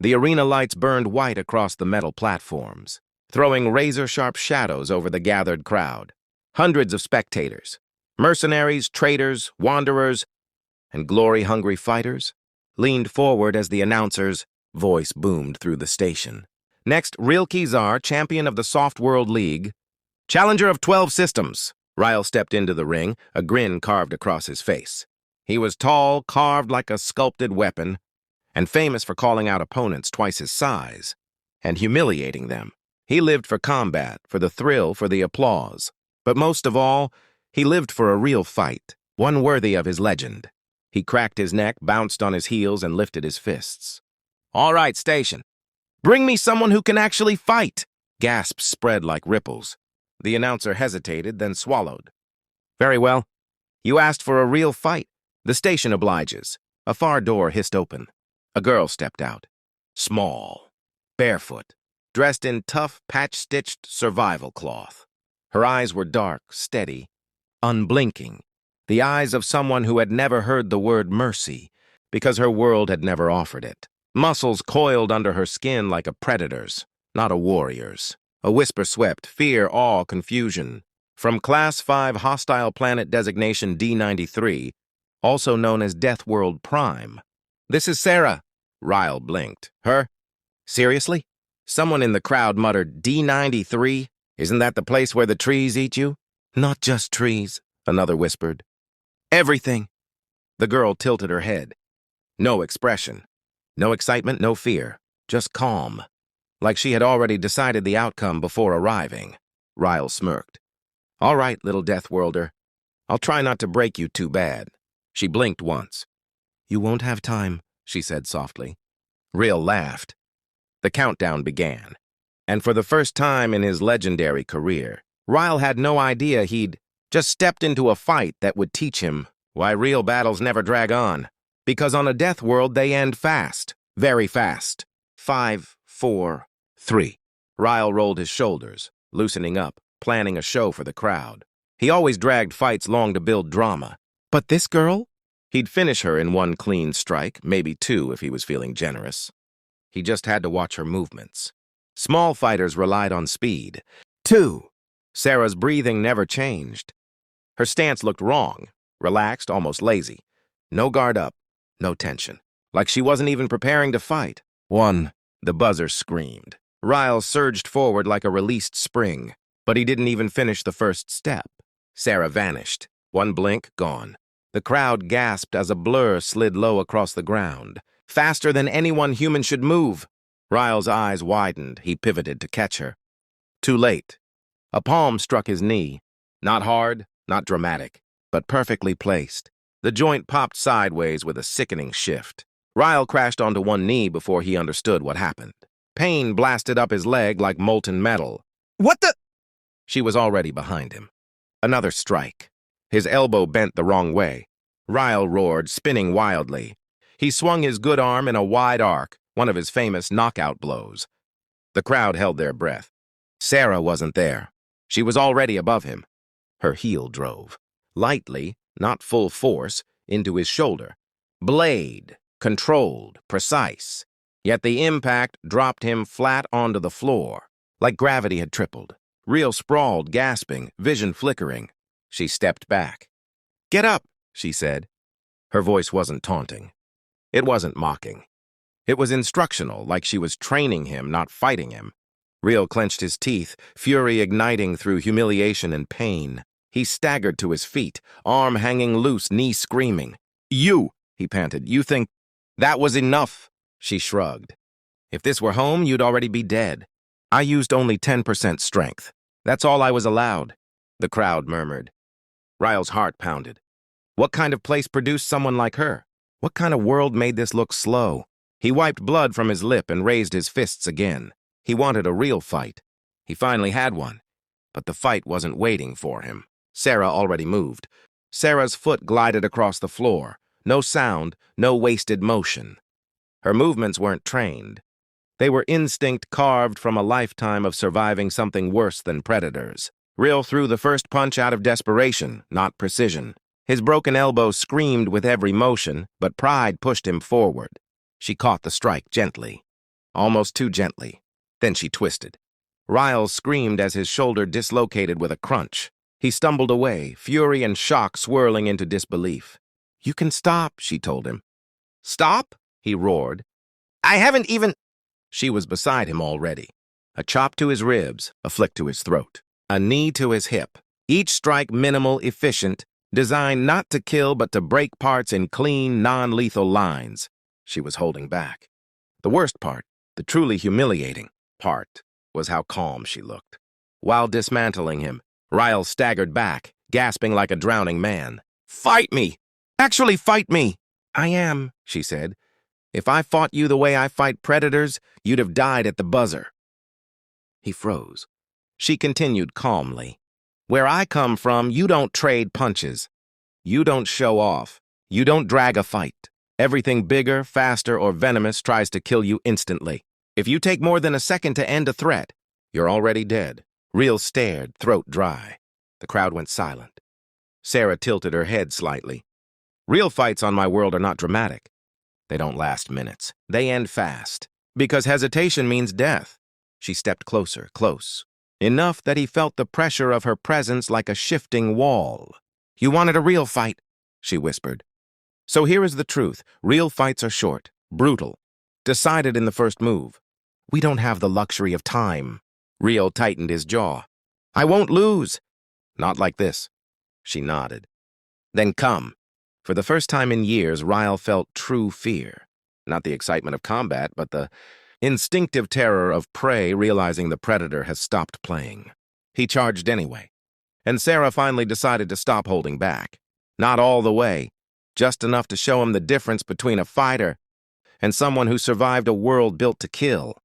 The arena lights burned white across the metal platforms, throwing razor-sharp shadows over the gathered crowd. Hundreds of spectators, mercenaries, traitors, wanderers, and glory-hungry fighters, leaned forward as the announcer's voice boomed through the station. Next, Real Kizar, champion of the Soft World League, challenger of 12 systems. Ryle stepped into the ring, a grin carved across his face. He was tall, carved like a sculpted weapon, and famous for calling out opponents twice his size and humiliating them. He lived for combat, for the thrill, for the applause. But most of all, he lived for a real fight, one worthy of his legend. He cracked his neck, bounced on his heels, and lifted his fists. "All right, station. Bring me someone who can actually fight!" Gasps spread like ripples. The announcer hesitated, then swallowed. "Very well. You asked for a real fight. The station obliges." A far door hissed open. A girl stepped out. Small, barefoot, dressed in tough, patch-stitched survival cloth. Her eyes were dark, steady, unblinking. The eyes of someone who had never heard the word mercy, because her world had never offered it. Muscles coiled under her skin like a predator's, not a warrior's. A whisper swept, fear, awe, confusion. From Class 5 hostile planet designation D93, also known as Deathworld Prime. "This is Sarah." Ryle blinked. "Her? Seriously?" Someone in the crowd muttered, "D93? Isn't that the place where the trees eat you?" "Not just trees," another whispered. "Everything." The girl tilted her head. No expression. No excitement, no fear. Just calm. Like she had already decided the outcome before arriving. Ryle smirked. "All right, little Deathworlder. I'll try not to break you too bad." She blinked once. "You won't have time," she said softly. Ryle laughed. The countdown began. And for the first time in his legendary career, Ryle had no idea he'd just stepped into a fight that would teach him why real battles never drag on. Because on a death world, they end fast. Very fast. 5, 4, 3. Ryle rolled his shoulders, loosening up, planning a show for the crowd. He always dragged fights long to build drama. But this girl? He'd finish her in one clean strike, maybe two if he was feeling generous. He just had to watch her movements. Small fighters relied on speed. 2. Sarah's breathing never changed. Her stance looked wrong, relaxed, almost lazy. No guard up, no tension. Like she wasn't even preparing to fight. 1. The buzzer screamed. Ryle surged forward like a released spring, but he didn't even finish the first step. Sarah vanished. One blink, gone. The crowd gasped as a blur slid low across the ground. Faster than anyone human should move. Ryle's eyes widened. He pivoted to catch her. Too late. A palm struck his knee. Not hard, not dramatic, but perfectly placed. The joint popped sideways with a sickening shift. Ryle crashed onto one knee before he understood what happened. Pain blasted up his leg like molten metal. "What the?" She was already behind him. Another strike. His elbow bent the wrong way. Ryle roared, spinning wildly. He swung his good arm in a wide arc, one of his famous knockout blows. The crowd held their breath. Sarah wasn't there. She was already above him. Her heel drove, lightly, not full force, into his shoulder. Blade, controlled, precise. Yet the impact dropped him flat onto the floor, like gravity had tripled. Ryle sprawled, gasping, vision flickering. She stepped back. "Get up," she said. Her voice wasn't taunting. It wasn't mocking. It was instructional, like she was training him, not fighting him. Ryle clenched his teeth, fury igniting through humiliation and pain. He staggered to his feet, arm hanging loose, knee screaming. "You," he panted, "you think that was enough?" She shrugged. "If this were home, you'd already be dead. I used only 10% strength. That's all I was allowed." The crowd murmured. Ryle's heart pounded. What kind of place produced someone like her? What kind of world made this look slow? He wiped blood from his lip and raised his fists again. He wanted a real fight. He finally had one. But the fight wasn't waiting for him. Sarah already moved. Sarah's foot glided across the floor. No sound, no wasted motion. Her movements weren't trained. They were instinct carved from a lifetime of surviving something worse than predators. Ryle threw the first punch out of desperation, not precision. His broken elbow screamed with every motion, but pride pushed him forward. She caught the strike gently. almost too gently. Then she twisted. Ryle screamed as his shoulder dislocated with a crunch. He stumbled away, fury and shock swirling into disbelief. "You can stop," she told him. "Stop?" he roared. "I haven't even—" She was beside him already. A chop to his ribs, a flick to his throat, a knee to his hip. Each strike minimal, efficient, designed not to kill but to break parts in clean, non-lethal lines. She was holding back. The worst part, the truly humiliating part, was how calm she looked. While dismantling him, Ryle staggered back, gasping like a drowning man. "Fight me! Actually fight me!" "I am," she said. "If I fought you the way I fight predators, you'd have died at the buzzer." He froze. She continued calmly. "Where I come from, you don't trade punches. You don't show off. You don't drag a fight. Everything bigger, faster, or venomous tries to kill you instantly. If you take more than a second to end a threat, you're already dead." Ryle stared, throat dry. The crowd went silent. Sarah tilted her head slightly. "Real fights on my world are not dramatic. They don't last minutes. They end fast. Because hesitation means death." She stepped closer, close. Enough that he felt the pressure of her presence like a shifting wall. "You wanted a real fight," she whispered. "So here is the truth. Real fights are short, brutal, decided in the first move. We don't have the luxury of time." Ryle tightened his jaw. "I won't lose." "Not like this." She nodded. "Then come." For the first time in years, Ryle felt true fear. Not the excitement of combat, but the instinctive terror of prey realizing the predator has stopped playing. He charged anyway. And Sarah finally decided to stop holding back. Not all the way, just enough to show him the difference between a fighter and someone who survived a world built to kill.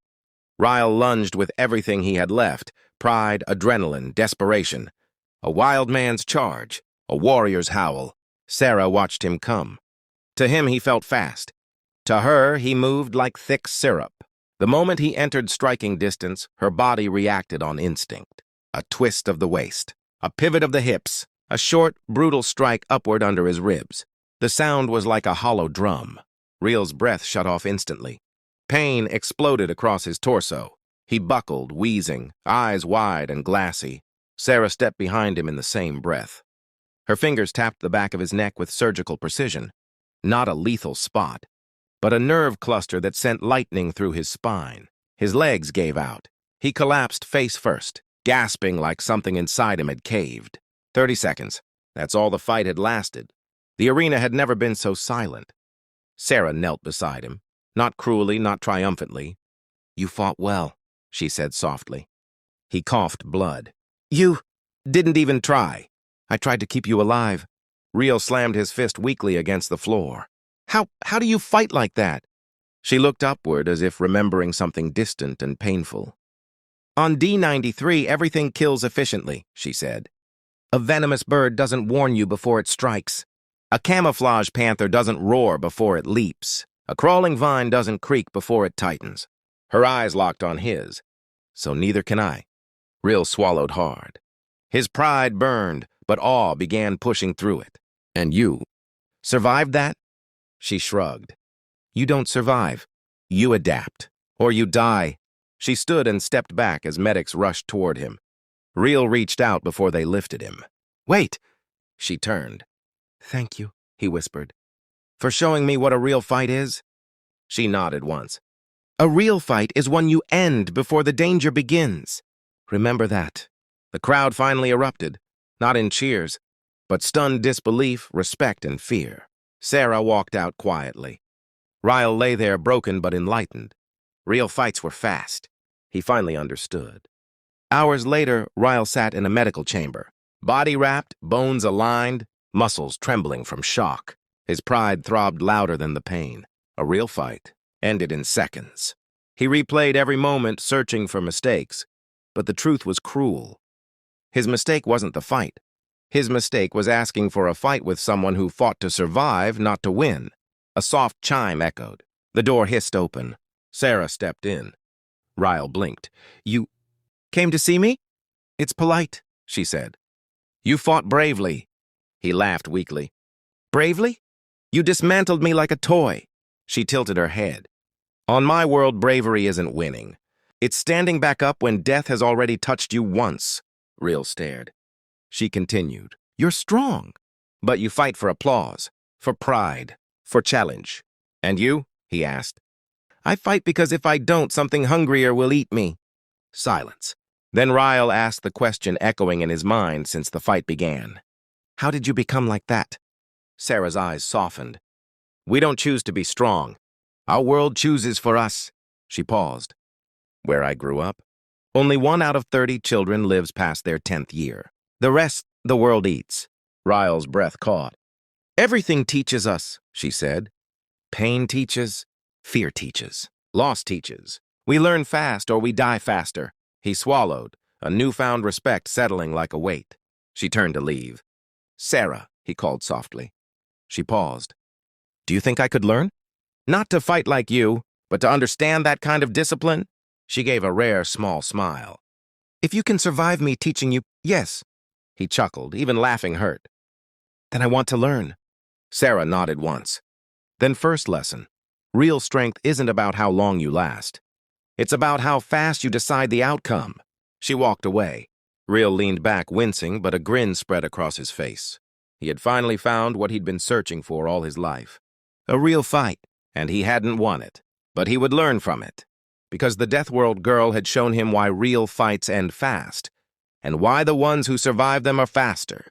Ryle lunged with everything he had left: pride, adrenaline, desperation. A wild man's charge, a warrior's howl. Sarah watched him come. To him, he felt fast. To her, he moved like thick syrup. The moment he entered striking distance, her body reacted on instinct. A twist of the waist, a pivot of the hips, a short, brutal strike upward under his ribs. The sound was like a hollow drum. Ryle's breath shut off instantly. Pain exploded across his torso. He buckled, wheezing, eyes wide and glassy. Sarah stepped behind him in the same breath. Her fingers tapped the back of his neck with surgical precision. Not a lethal spot, but a nerve cluster that sent lightning through his spine. His legs gave out. He collapsed face first, gasping like something inside him had caved. 30 seconds. That's all the fight had lasted. The arena had never been so silent. Sarah knelt beside him, not cruelly, not triumphantly. "You fought well," she said softly. He coughed blood. "You didn't even try. I tried to keep you alive." Ryle slammed his fist weakly against the floor. How do you fight like that?" She looked upward as if remembering something distant and painful. "On D93, everything kills efficiently," she said. "A venomous bird doesn't warn you before it strikes. A camouflage panther doesn't roar before it leaps. A crawling vine doesn't creak before it tightens." Her eyes locked on his. "So neither can I." Ryle swallowed hard. His pride burned, but awe began pushing through it. "And you survived that?" She shrugged. "You don't survive. You adapt. Or you die." She stood and stepped back as medics rushed toward him. Ryle reached out before they lifted him. "Wait!" She turned. "Thank you," he whispered. "For showing me what a real fight is?" She nodded once. "A real fight is one you end before the danger begins. Remember that." The crowd finally erupted, not in cheers, but stunned disbelief, respect, and fear. Sarah walked out quietly. Ryle lay there broken but enlightened. Real fights were fast. He finally understood. Hours later, Ryle sat in a medical chamber, body wrapped, bones aligned, muscles trembling from shock. His pride throbbed louder than the pain. A real fight ended in seconds. He replayed every moment, searching for mistakes, but the truth was cruel. His mistake wasn't the fight. His mistake was asking for a fight with someone who fought to survive, not to win. A soft chime echoed. The door hissed open. Sarah stepped in. Ryle blinked. "You came to see me?" "It's polite," she said. "You fought bravely." He laughed weakly. "Bravely? You dismantled me like a toy." She tilted her head. On my world, bravery isn't winning. It's standing back up when death has already touched you once. Real stared. She continued, "You're strong, but you fight for applause, for pride, for challenge. And you?" he asked. "I fight because if I don't, something hungrier will eat me." Silence. Then Ryle asked the question echoing in his mind since the fight began. "How did you become like that?" Sarah's eyes softened. "We don't choose to be strong. Our world chooses for us." She paused. "Where I grew up, only 1 out of 30 children lives past their 10th year. The rest, the world eats." Ryle's breath caught. "Everything teaches us," she said. "Pain teaches, fear teaches, loss teaches. We learn fast or we die faster." He swallowed, a newfound respect settling like a weight. She turned to leave. "Sarah," he called softly. She paused. "Do you think I could learn? Not to fight like you, but to understand that kind of discipline?" She gave a rare, small smile. "If you can survive me teaching you, yes." He chuckled, even laughing hurt. "Then I want to learn." Sarah nodded once. "Then first lesson. Real strength isn't about how long you last. It's about how fast you decide the outcome." She walked away. Real leaned back, wincing, but a grin spread across his face. He had finally found what he'd been searching for all his life. A real fight, and he hadn't won it. But he would learn from it. Because the Deathworld girl had shown him why real fights end fast, and why the ones who survive them are faster.